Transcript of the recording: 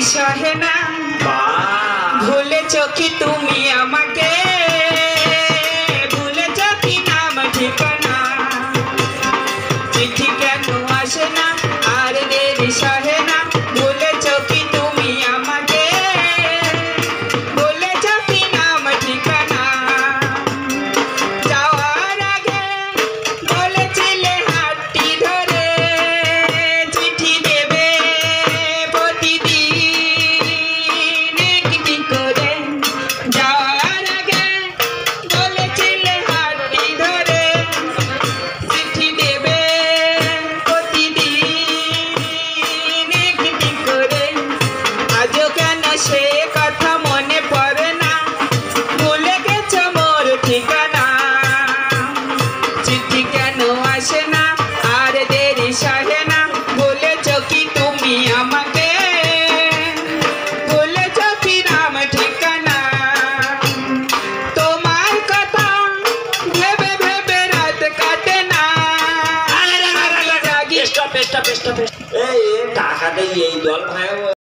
সহে না ভুলেছ কি তুমি আমাকে ভুলেছ কি নাম ঠিকানা চিঠি কেন আসে না আর দেরি সহে না ভুলেছ কি তুমি আমাকে ভুলেছ কি নাম ঠিকানা যাওয়ার আগে বলেছিলে হাতটি ধরে চিঠি দেবে প্রতিদিন একটি করে যাওয়ার আগে বলেছিলে হাতটি ধরে চিঠি দেবে প্রতিদিন একটি করে আজও কেন সে কথা মনে পড়ে না ভুলে গেছ মোর ঠিকানা চিঠি কেন আসে না আর দেরি সহে না বলেছ কি তুমি আমাকে বলেছ কি নাম ঠিকানা তোমার কথা ভেবে ভেবে রাত কাটে না স্টপ স্টপ স্টপ এই টাকা দেই এই দল ভাই